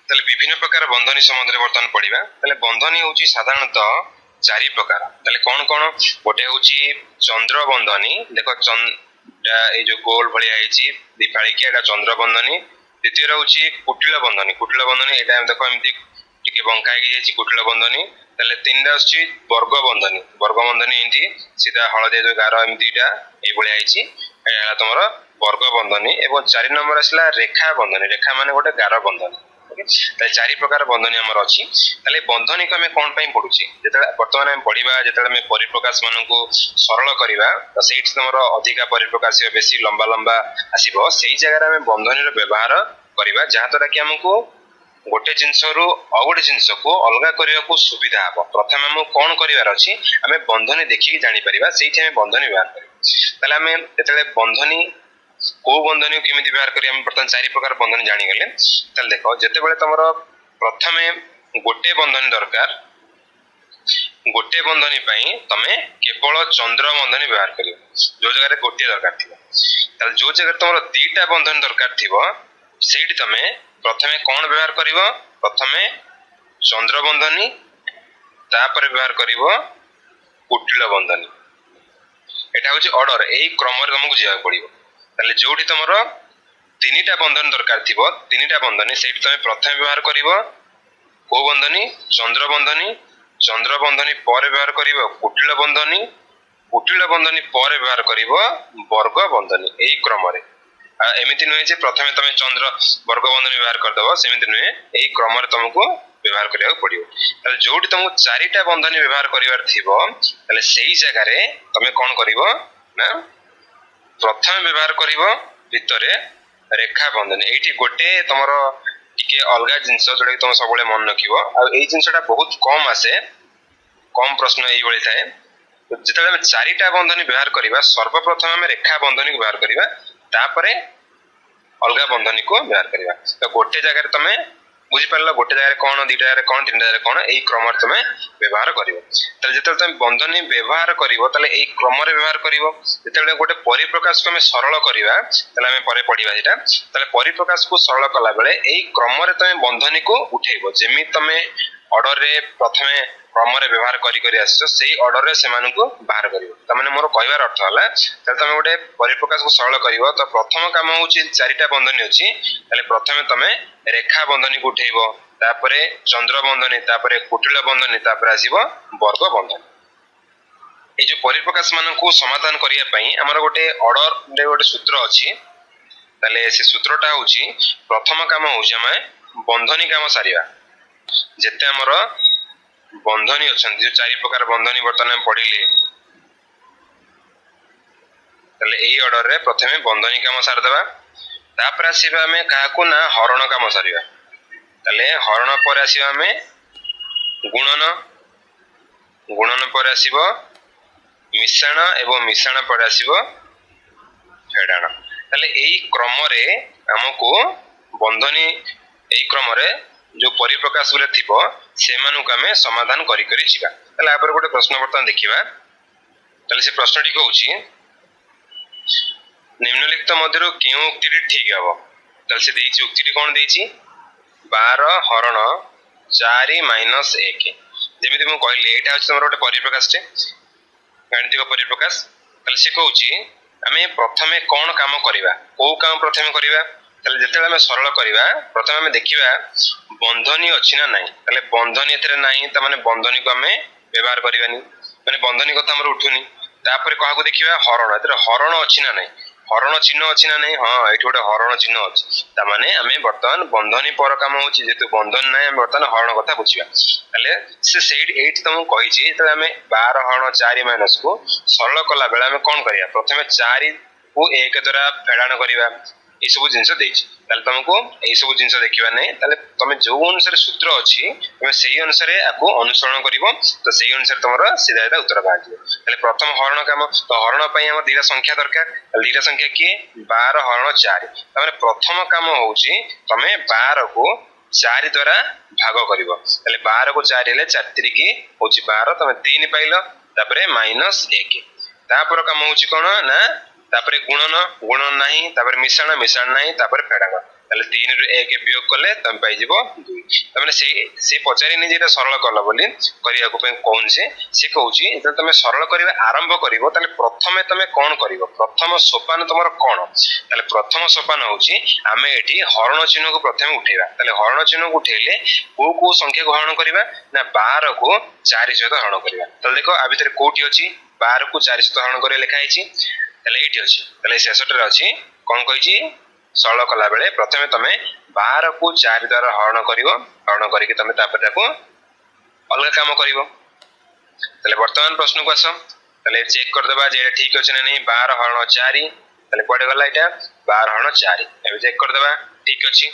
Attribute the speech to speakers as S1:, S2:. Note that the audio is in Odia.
S1: তাহলে বিভিন্ন প্রକାର বন্ধনী সম্বন্ধে বর্তমান পড়িবা। তাহলে বন্ধনী হଉଛି সাধারণତଃ চারি প্রକାର। তাহলে কোন কোন? গোटे হଉଛି চন্দ্র বন্ধনী। দেখো এই যে গোল ভଳିଆ ହେଇଛି ଦିଫାଳିକିଆ, এটা ଚନ୍ଦ୍ର ବନ୍ଧନୀ। ଦ୍ୱିତୀୟ ହଉଛି କୁଟିଳ ବନ୍ଧନୀ। କୁଟିଳ ବନ୍ଧନୀ ଏଇଟା ଦେଖ ଏମିତି ଟିକେ ବଙ୍କା ହେଇକି ଯାଇଛି, କୁଟିଳ ବନ୍ଧନୀ। ତାହେଲେ ତିନିଟା ଆସୁଛି ବର୍ଗ ବନ୍ଧନୀ। ବର୍ଗ ବନ୍ଧନୀ ଏମିତି ସିଧା ହଳଦିଆ ଯୋଉ ଗାର ଏମିତିଟା ଏଇଭଳିଆ ହେଇଛି, ଏହା ହେଲା ତମର ବର୍ଗ ବନ୍ଧନୀ। ଏବଂ 4 ନମ୍ବର ଆସିଲା ରେଖା ବନ୍ଧନୀ। ରେଖା ମାନେ ଗୋଟେ ଗାର ବନ୍ଧନୀ। ତାହେଲେ ଚାରି ପ୍ରକାର ବନ୍ଧନୀ ଆମର ଅଛି। ତାହେଲେ ବନ୍ଧନୀକୁ ଆମେ କଣ ପାଇଁ ପଢୁଛେ? ଯେତେବେଳେ ବର୍ତ୍ତମାନ ଆମେ ପଢିବା, ଯେତେବେଳେ ଆମେ ପରିପ୍ରକାଶ ମାନଙ୍କୁ ସରଳ କରିବା, ତ ସେଇଠି ତମର ଅଧିକା ପରିପ୍ରକାଶ ବେଶୀ ଲମ୍ବା ଲମ୍ବା ଆସିବ, ସେଇ ଜାଗାରେ ଆମେ ବନ୍ଧନୀର ବ୍ୟବହାର କରିବା, ଯାହା ଦ୍ୱାରା କି ଆମକୁ ଗୋଟେ ଜିନିଷରୁ ଆଉ ଗୋଟେ ଜିନିଷକୁ ଅଲଗା କରିବାକୁ ସୁବିଧା ହବ। ପ୍ରଥମେ ଆମକୁ କଣ କରିବାର ଅଛି? ଆମେ ବନ୍ଧନୀ ଦେଖିକି ଜାଣିପାରିବା, ସେଇଠି ଆମେ ବନ୍ଧନୀ ବ୍ୟବହାର କରିବା। ତାହେଲେ ଆମେ ଯେତେବେଳେ ବନ୍ଧନୀ କୋଉ ବନ୍ଧନୀ କେମିତି ବ୍ୟବହାର କରିବା, ଆମେ ବର୍ତ୍ତମାନ ଚାରି ପ୍ରକାର ବନ୍ଧନୀ ଜାଣିଗଲେ। ତାହେଲେ ଦେଖ, ଯେତେବେଳେ ତମର ପ୍ରଥମେ ଗୋଟେ ବନ୍ଧନୀ ଦରକାର, ଗୋଟେ ବନ୍ଧନୀ ପାଇଁ ତମେ କେବଳ ଚନ୍ଦ୍ର ବନ୍ଧନୀ ବ୍ୟବହାର କରିବ, ଯୋଉ ଜାଗାରେ ଗୋଟିଏ ଦରକାର ଥିବ। ତାହେଲେ ଯୋଉ ଜାଗାରେ ତମର ଦିଟା ବନ୍ଧନୀ ଦରକାର ଥିବ, ସେଇଠି ତମେ ପ୍ରଥମେ କଣ ବ୍ୟବହାର କରିବ? ପ୍ରଥମେ ଚନ୍ଦ୍ର ବନ୍ଧନୀ, ତାପରେ ବ୍ୟବହାର କରିବ କୁଟିଳ ବନ୍ଧନୀ। এটা হচ্ছে অর্ডর, এই ক্রমরে তোমাকে ଯିବାକୁ ପଡିବ। তাহলে ଯୋଉଠି ତମର তিনিটা বন্ধনী দরকার থিব, তিনিটা বন্ধনী সেইটি তুমি প্রথমে ব্যবহার করিব কোন বন্ধনী? চন্দ্র বন্ধনী। চন্দ্র বন্ধনী পরে ব্যবহার করিব কুটিল বন্ধনী। কুটিল বন্ধনী পরে ব্যবহার করিব বর্গ বন্ধনী, এই ক্রমরে। এমিতি নুহে যে প্রথমে তুমি চন্দ্র বর্গ বন্ধনী ব্যবহার করদেব, সেমিতি নুহে, এই ক্রমরে তোমাকে ব্যবহার করিବାକୁ পড়িব। তাহলে ଯୋଉଠି ତମକୁ ଚାରିଟା ବନ୍ଧନୀ ବ୍ୟବହାର କରିବାର ଥିବ, ତାହେଲେ ସେଇ ଜାଗାରେ ତମେ କଣ କରିବ ନା ପ୍ରଥମେ ବ୍ୟବହାର କରିବ ଭିତରେ ରେଖା ବନ୍ଧନୀ। ଏଇଠି ଗୋଟେ ତମର ଟିକେ ଅଲଗା ଜିନିଷ ଯୋଉଟା କି ତମେ ସବୁବେଳେ ମନେ ରଖିବ, ଆଉ ଏଇ ଜିନିଷଟା ବହୁତ କମ ଆସେ, କମ ପ୍ରଶ୍ନ ଏଇଭଳି ଥାଏ। ଯେତେବେଳେ ଆମେ ଚାରିଟା ବନ୍ଧନୀ ବ୍ୟବହାର କରିବା, ସର୍ବପ୍ରଥମେ ଆମେ ରେଖା ବନ୍ଧନୀକୁ ବ୍ୟବହାର କରିବା, ତାପରେ ଅଲଗା ବନ୍ଧନୀକୁ ବ୍ୟବହାର କରିବା। ତ ଗୋଟେ ଜାଗାରେ ତମେ ବୁଝିପାରିଲ, ଗୋଟେ ଜାଗାରେ କଣ, ଦିଟା ଜାଗାରେ କଣ, ତିନିଟା ଜାଗାରେ କଣ, এই ক্রমରେ ତମେ ବ୍ୟବହାର କରିବ। ତାହେଲେ ଯେତେବେଳେ ତମେ ବନ୍ଧନୀ ବ୍ୟବହାର କରିବ, ତାହେଲେ এই କ୍ରମରେ ବ୍ୟବହାର କରିବ। ଯେତେବେଳେ ଗୋଟେ ପରିପ୍ରକାଶକୁ ଆମେ ସରଳ କରିବା, ତାହେଲେ ଆମେ ପରେ ପଢିବା ସେଇଟା। ତାହେଲେ ପରିପ୍ରକାଶକୁ ସରଳ କଲା ବେଳେ এই କ୍ରମରେ ତମେ ବନ୍ଧନୀକୁ ଉଠେଇବ। ଯେମିତି ତମେ ଅର୍ଡରରେ ପ୍ରଥମେ କ୍ରମରେ ବ୍ୟବହାର କରି କରି ଆସିଛ, ସେଇ ଅର୍ଡରରେ ସେମାନଙ୍କୁ ବାହାର କରିବ। ତାମାନେ ମୋର କହିବାର ଅର୍ଥ ହେଲା, ତାହେଲେ ତମେ ଗୋଟେ ପରିପ୍ରକାଶକୁ ସରଳ କରିବ, ତ ପ୍ରଥମ କାମ ହଉଛି ଚାରିଟା ବନ୍ଧନୀ ଅଛି, ତାହେଲେ ପ୍ରଥମେ ତମେ ରେଖା ବନ୍ଧନୀକୁ ଉଠେଇବ, ତାପରେ ଚନ୍ଦ୍ର ବନ୍ଧନୀ, ତାପରେ କୁଟିଳ ବନ୍ଧନୀ, ତାପରେ ଆସିବ ବର୍ଗ ବନ୍ଧନୀ। এই যে ପରିପ୍ରକାଶ ମାନଙ୍କୁ ସମାଧାନ କରିବା ପାଇଁ ଆମର ଗୋଟେ ଅର୍ଡରରେ ଗୋଟେ ସୂତ୍ର ଅଛି। ତାହେଲେ ସେ ସୂତ୍ରଟା ହଉଛି, ପ୍ରଥମ କାମ ହଉଛି ଆମେ ବନ୍ଧନୀ କାମ ସାରିବା। ଯେତେ ଆମର ବନ୍ଧନୀ ଅଛନ୍ତି, ଯୋଉ ଚାରି ପ୍ରକାର ବନ୍ଧନୀ ବର୍ତ୍ତମାନ ଆମେ ପଢିଲେ, ତାହେଲେ এই ଅର୍ଡରରେ ପ୍ରଥମେ ବନ୍ଧନୀ କାମ ସାରିଦେବା। ତାପରେ ଆସିବା ଆମେ କାହାକୁ ନା ହରଣ କାମ ସାରିବା। ତାହେଲେ ହରଣ ପରେ ଆସିବା ଆମେ ଗୁଣନ, ଗୁଣନ ପରେ ଆସିବ ମିଶାଣ, ଏବଂ ମିଶାଣ ପରେ ଆସିବ ଫେଡାଣ। ତାହେଲେ এই କ୍ରମରେ ଆମକୁ ବନ୍ଧନୀ, এই କ୍ରମରେ ଯୋଉ ପରିପ୍ରକାଶ ଗୁରେ ଥିବ, ସେମାନଙ୍କୁ ଆମେ ସମାଧାନ କରି କରି ଯିବା। ତାହେଲେ ଆପରେ ଗୋଟେ ପ୍ରଶ୍ନ ବର୍ତ୍ତମାନ ଦେଖିବା। ତାହେଲେ ସେ ପ୍ରଶ୍ନଟି କହୁଛି, ନିମ୍ନଲିଖିତ ମଧ୍ୟରୁ କେଉଁ ଉକ୍ତିଟି ଠିକ ହେବ? ତାହେଲେ ସେ ଦେଇଛି, ଉକ୍ତିଟି କଣ ଦେଇଛି? 12 ହରଣ 4 ମାଇନସ 1। ଯେମିତି ମୁଁ କହିଲି, ଏଇଟା ହଉଛି ତମର ଗୋଟେ ପରିପ୍ରକାଶଟେ, ଗାଣିତିକ ପରିପ୍ରକାଶ। ତାହେଲେ ସେ କହୁଛି ଆମେ ପ୍ରଥମେ କଣ କାମ କରିବା, କୋଉ କାମ ପ୍ରଥମେ କରିବା? ତାହେଲେ ଯେତେବେଳେ ଆମେ ସରଳ କରିବା, ପ୍ରଥମେ ଆମେ ଦେଖିବା ବନ୍ଧନୀ ଅଛି ନା ନାହିଁ। ତାହେଲେ ବନ୍ଧନୀ ଏଥିରେ ନାହିଁ, ତାମାନେ ବନ୍ଧନୀକୁ ଆମେ ବ୍ୟବହାର କରିବାନି, ମାନେ ବନ୍ଧନୀ କଥା ଆମର ଉଠୁନି। ତାପରେ କାହାକୁ ଦେଖିବା? ହରଣ। ଏଥିରେ ହରଣ ଅଛି ନା ନାହିଁ, ହରଣ ଚିହ୍ନ ଅଛି ନା ନାହିଁ? ହଁ, ଏଇଠି ଗୋଟେ ହରଣ ଚିହ୍ନ ଅଛି। ତାମାନେ ଆମେ ବର୍ତ୍ତମାନ ବନ୍ଧନୀ ପର କାମ ହଉଛି, ଯେହେତୁ ବନ୍ଧନୀ ନାହିଁ, ଆମେ ବର୍ତ୍ତମାନ ହରଣ କଥା ବୁଝିବା। ତାହେଲେ ସେ ସେଇଠି ଏଇଠି ତମକୁ କହିଛି, ଯେତେବେଳେ ଆମେ 12 ହରଣ 4 ମାଇନସକୁ ସରଳ କଲା ବେଳେ ଆମେ କଣ କରିବା? ପ୍ରଥମେ 4 କୁ 1 ଦ୍ୱାରା ଫେଡାଣ କରିବା, এই ସବୁ ଜିନିଷ ଦେଇଛି। ତାହେଲେ ତମକୁ এই ସବୁ ଜିନିଷ ଦେଖିବା ନାହିଁ। ତାହେଲେ ତମେ ଯୋଉ ଅନୁସାରେ ସୂତ୍ର ଅଛି, ତମେ ସେଇ ଅନୁସାରେ ଆକୁ ଅନୁସରଣ କରିବ, ତ ସେଇ ଅନୁସାରେ ତମର ସିଧା ସିଧା ଉତ୍ତର ବାହାରିଯିବ। ତାହେଲେ ପ୍ରଥମ ହରଣ କାମ, ତ ହରଣ ପାଇଁ ଆମର ଦିଟା ସଂଖ୍ୟା ଦରକାର। ଦିଟା ସଂଖ୍ୟା କିଏ? 12 ହରଣ 4। ତାମାନେ ପ୍ରଥମ କାମ ହଉଛି ତମେ 12 କୁ 4 ଦ୍ୱାରା ଭାଗ କରିବ। ତାହେଲେ 12 କୁ 4 ହେଲେ 4 ତିରିକି ହଉଛି 12, ତମେ 3 ପାଇଲ, ତାପରେ ମାଇନସ 1। ତାପରେ କାମ ହଉଛି କଣ ନା, ତାପରେ ଗୁଣନ, ଗୁଣନ ନାହିଁ, ତାପରେ ମିଶାଣ, ମିଶାଣ ନାହିଁ, ତାପରେ ଫେଡାଣ। তাহলে 3 ରୁ 1 ବିୟୋଗ କଲେ ତମେ ପାଇଯିବ 2 ତମାନେ ସେ ପଚାରିନି ଯେ ଏଟା ସରଳ କଲ ବୋଲି କରିବାକୁ ପାଇଁ କହୁଛି ସେ କହୁଛି ଯେତେବେଳେ ତମେ ସରଳ କରିବା ଆରମ୍ଭ କରିବ ତାହେଲେ ପ୍ରଥମେ ତମେ କଣ କରିବ ପ୍ରଥମ ସୋପାନ ତମର କଣ ତାହେଲେ ପ୍ରଥମ ସୋପାନ ହଉଛି ଆମେ ଏଠି ହରଣ ଚିହ୍ନକୁ ପ୍ରଥମେ ଉଠେଇବା ତାହେଲେ ହରଣ ଚିହ୍ନକୁ ଉଠେଇଲେ କୋଉ ସଂଖ୍ୟାକୁ ହରଣ କରିବା ନା 12 କୁ 4 ସହିତ ହରଣ କରିବା ତାହେଲେ ଦେଖ ଆ ଭିତରେ କୋଉଠି ଅଛି 12 କୁ 4 ସହିତ ହରଣ କରିବା ଲେଖା ହେଇଛି ତାହେଲେ ଏଇଠି ଅଛି ତାହେଲେ ଶେଷଟାରେ ଅଛି କଣ କହିଛି ସରଳ କଲା ବେଳେ ପ୍ରଥମେ ତମେ 12 କୁ 4 ଦ୍ୱାରା ହରଣ କରିବ ହରଣ କରିକି ତମେ ତାପରେ ତାକୁ ଅଲଗା କାମ କରିବ ତାହେଲେ ବର୍ତ୍ତମାନ ପ୍ରଶ୍ନକୁ ଆସ ତାହେଲେ ଚେକ୍ କରିଦେବା ଯେ ଏଟା ଠିକ ଅଛି ନା ନାହିଁ 12 ହରଣ 4 ତାହେଲେ କୁଆଡେ ଗଲା ଏଟା 12 ହରଣ 4 ଏବେ ଚେକ୍ କରିଦେବା ଠିକ ଅଛି